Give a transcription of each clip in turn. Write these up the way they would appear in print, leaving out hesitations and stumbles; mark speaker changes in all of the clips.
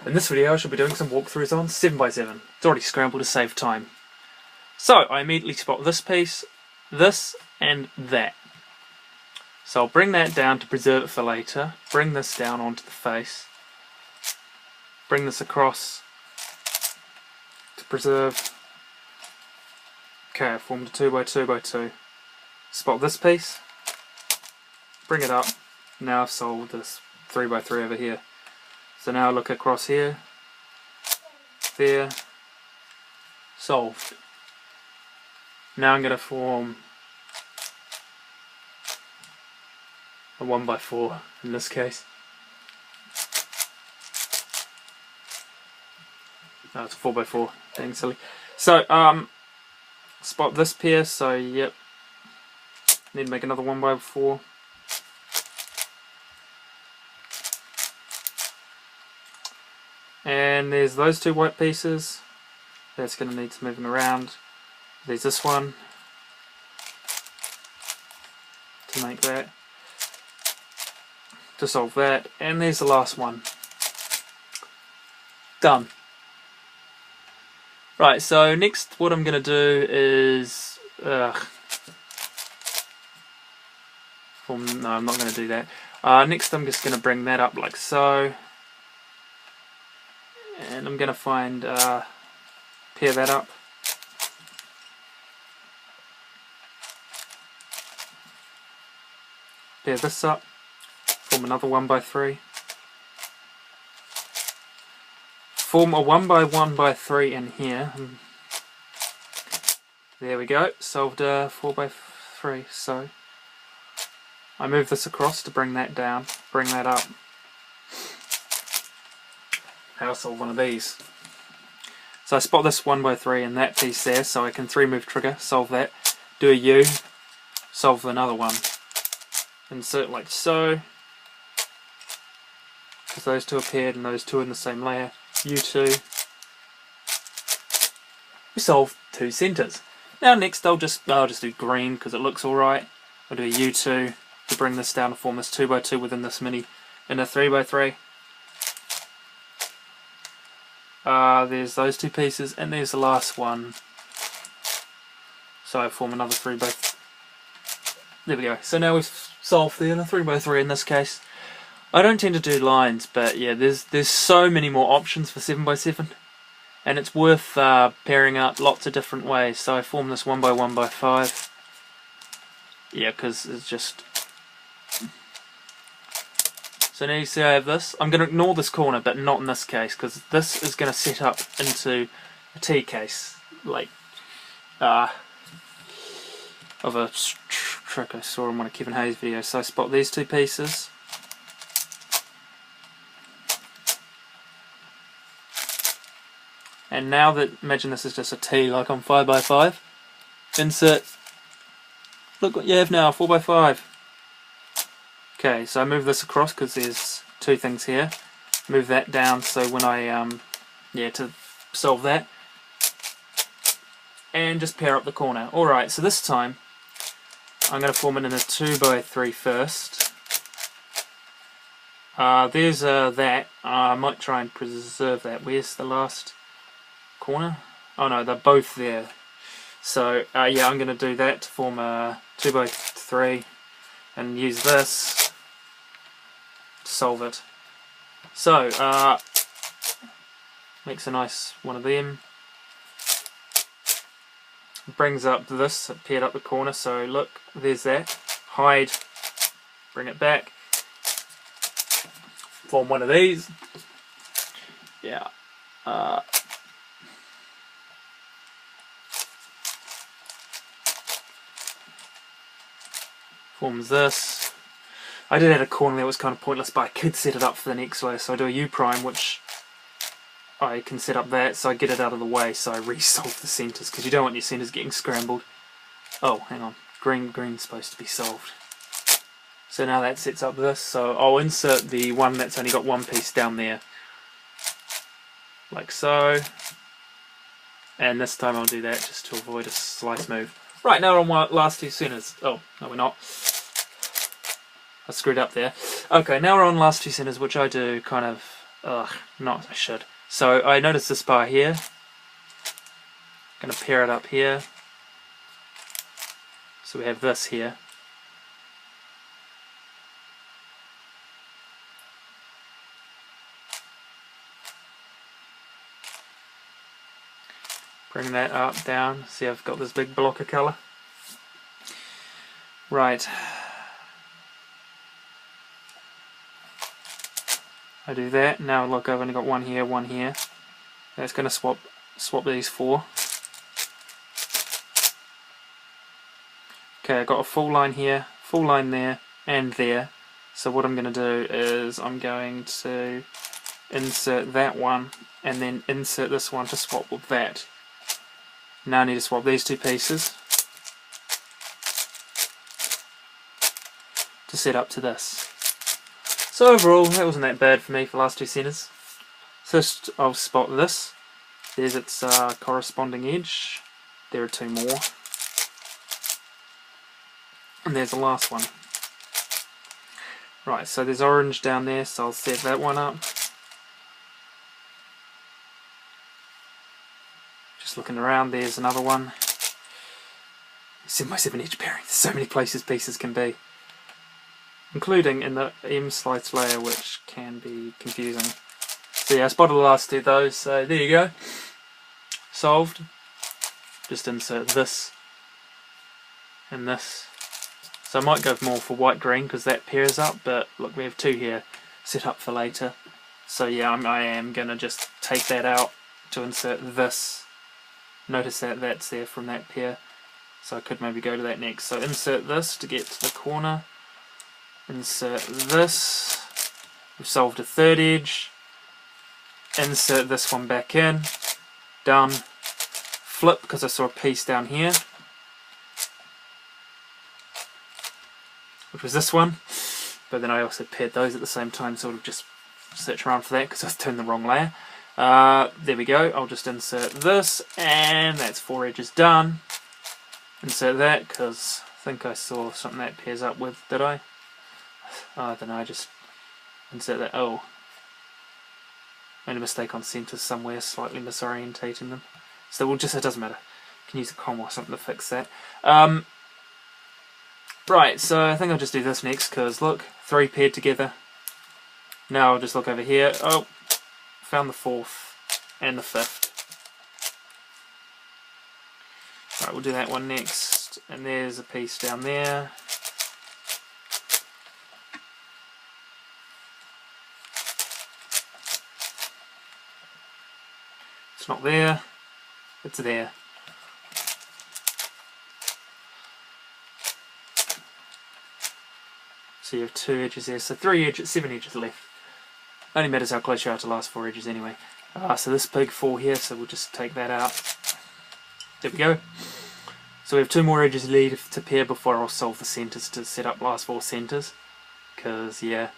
Speaker 1: In this video I shall be doing some walkthroughs on 7x7. It's already scrambled to save time. So I immediately spot this piece, this and that. So I'll bring that down to preserve it for later, bring this down onto the face, bring this across to preserve. Okay, I formed a 2x2x2. Spot this piece, bring it up. Now I've solved this 3x3 over here. So now I look across here, there, solved. Now I'm going to form a 1x4 in this case. No, it's a 4x4, dang silly. So, spot this pair, so yep, need to make another 1x4. And there's those two white pieces. That's going to need some moving around. There's this one to make that, to solve that, and there's the last one. Done. Right, so next what I'm going to do is no, I'm not going to do that. Next I'm just going to bring that up like so, and I'm going to find pair that up. Pair this up, form another 1x3. Form a 1x1x3 in here. There we go, solved a 4x3. So I move this across to bring that down, bring that up. Now I'll solve one of these. So I spot this 1x3 and that piece there, so I can 3-move trigger, solve that, do a U, solve another one. Insert like so, because those two are paired and those two are in the same layer. U2. We solve two centers. Now next I'll just do green because it looks alright. I'll do a U2 to bring this down to form this 2x2 within this mini in a 3x3. There's those two pieces and there's the last one. So I form another 3x3. There we go. So now we've solved the 3x3 in this case. I don't tend to do lines, but yeah, there's so many more options for 7x7, and it's worth pairing up lots of different ways. So I form this 1x1x5. Yeah, because it's just. So now you see I have this. I'm going to ignore this corner, but not in this case, because this is going to set up into a T case, like of a trick I saw in one of Kevin Hayes' videos. So I spot these two pieces. And now that, imagine this is just a T like on 5x5. Insert. Look what you have now, 4x5. Okay, so I move this across because there's two things here. Move that down so when I, to solve that. And just pair up the corner. Alright, so this time I'm going to form it in a 2x3 first. There's that. I might try and preserve that. Where's the last corner? Oh no, they're both there. So yeah, I'm going to do that to form a 2x3 and use this to solve it. So makes a nice one of them. Brings up this, paired up the corner, so look, there's that. Hide, bring it back, form one of these. Yeah. Forms this. I did add a corner that was kind of pointless, but I could set it up for the next layer, so I do a U prime, which I can set up that, so I get it out of the way, so I resolve the centers, because you don't want your centers getting scrambled. Oh, hang on. Green's supposed to be solved. So now that sets up this, so I'll insert the one that's only got one piece down there. Like so. And this time I'll do that just to avoid a slice move. Right, now we're on my last two centers. Oh, no we're not. I screwed up there. Okay, now we're on last two centers, which I do kind of Ugh, not I should. So I noticed this bar here. Gonna pair it up here. So we have this here. Bring that up, down. See, I've got this big block of colour. Right. I do that. Now look, I've only got one here, one here. That's going to swap these four. Okay, I've got a full line here, full line there, and there. So what I'm going to do is I'm going to insert that one, and then insert this one to swap with that. Now I need to swap these two pieces to set up to this. So overall, that wasn't that bad for me for the last two centres. First, I'll spot this. There's its corresponding edge. There are two more. And there's the last one. Right, so there's orange down there, so I'll set that one up. Just looking around, there's another one. 7x7 edge pairing. There's so many places pieces can be. Including in the M-slice layer, which can be confusing. So yeah, I spotted the last two of those, so there you go. Solved. Just insert this and this. So I might go more for white-green because that pairs up, but look, we have two here set up for later. So yeah, I am going to just take that out to insert this. Notice that that's there from that pair, so I could maybe go to that next. So insert this to get to the corner. Insert this. We've solved a third edge. Insert this one back in. Done. Flip because I saw a piece down here, which was this one, but then I also paired those at the same time, sort of just search around for that because I turned the wrong layer. There we go. I'll just insert this, and that's four edges done. Insert that because I think I saw something that pairs up with, did I? Oh, I don't know, I just insert that. Oh, made a mistake on centres somewhere, slightly misorientating them. So we'll just, it doesn't matter. You can use a comma or something to fix that. Right, so I think I'll just do this next because look, three paired together. Now I'll just look over here. Oh, found the fourth and the fifth. Right, we'll do that one next. And there's a piece down there. It's not there. It's there. So you have two edges there, so three edges, 7 edges left. Only matters how close you are to the last 4 edges anyway. So this big 4 here, so we'll just take that out. There we go. So we have 2 more edges left to pair before I'll solve the centres to set up last 4 centres. Because, yeah,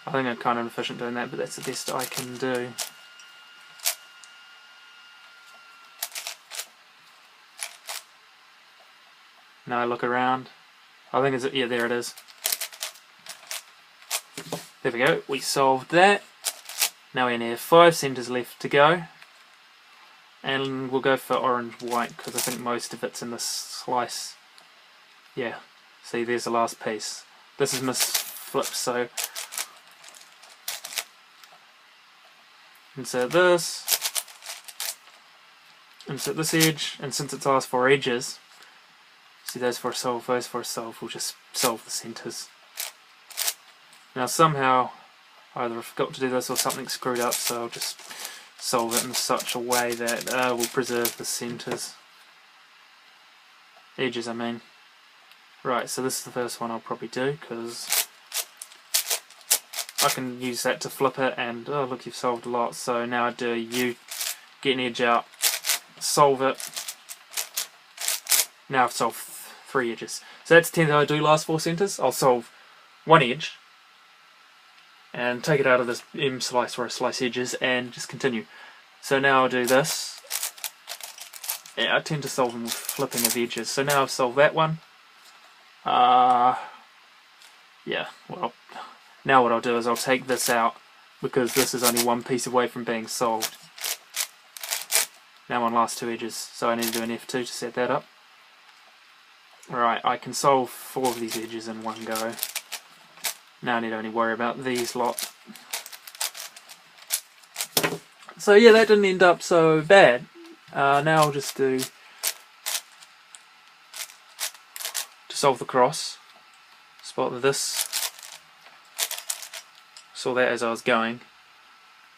Speaker 1: I think I'm kind of inefficient doing that, but that's the best I can do. Now I look around. I think it's, yeah, there it is. There we go, we solved that. Now we only have 5 centres left to go. And we'll go for orange-white because I think most of it's in this slice. Yeah, see there's the last piece. This is misflipped, so insert this. Insert this edge, and since it's the last 4 edges, see those 4 solved, those 4 solved, we'll just solve the centres. Now somehow either I forgot to do this or something screwed up, so I'll just solve it in such a way that will preserve the centres. Edges, I mean. Right, so this is the first one I'll probably do, because I can use that to flip it, and oh look, you've solved a lot. So now I do U, get an edge out, solve it. Now I've solved 3 edges. So that's 10 that I do last 4 centres. I'll solve 1 edge, and take it out of this M slice where I slice edges and just continue. So now I'll do this. Yeah, I tend to solve them with flipping of edges. So now I've solved that one. Yeah, well, now what I'll do is I'll take this out because this is only one piece away from being solved. Now I'm on last two edges, so I need to do an F2 to set that up. Alright, I can solve 4 of these edges in one go. Now I need to only worry about these lot. So yeah, that didn't end up so bad. Now I'll just do, to solve the cross, spot this, saw that as I was going,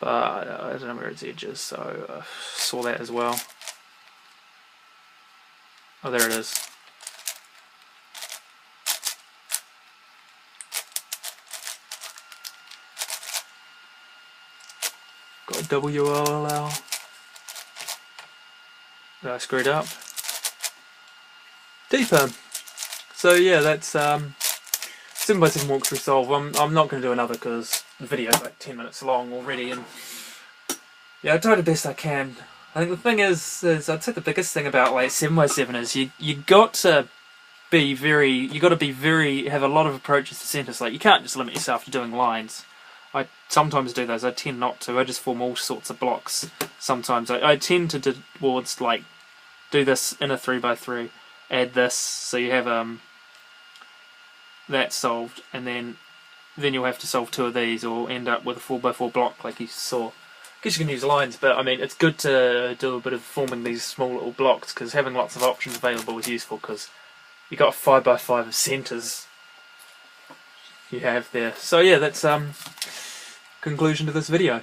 Speaker 1: but I don't know where its edge is, so saw that as well. Oh, there it is. Got a WLL. That I screwed up. D-perm. So yeah, that's 7x7 walkthrough solve. I'm not going to do another because the video's like 10 minutes long already, and yeah, I tried the best I can. I think the thing is I'd say the biggest thing about like 7x7 is you got to be very have a lot of approaches to centers. Like you can't just limit yourself to doing lines. I sometimes do those. I tend not to. I just form all sorts of blocks. Sometimes I tend to towards like do this in a 3x3, add this, so you have that solved, and then you'll have to solve 2 of these, or end up with a 4x4 block like you saw. I guess you can use lines, but I mean it's good to do a bit of forming these small little blocks, because having lots of options available is useful, because you got 5x5 of centres you have there. So yeah, that's conclusion to this video.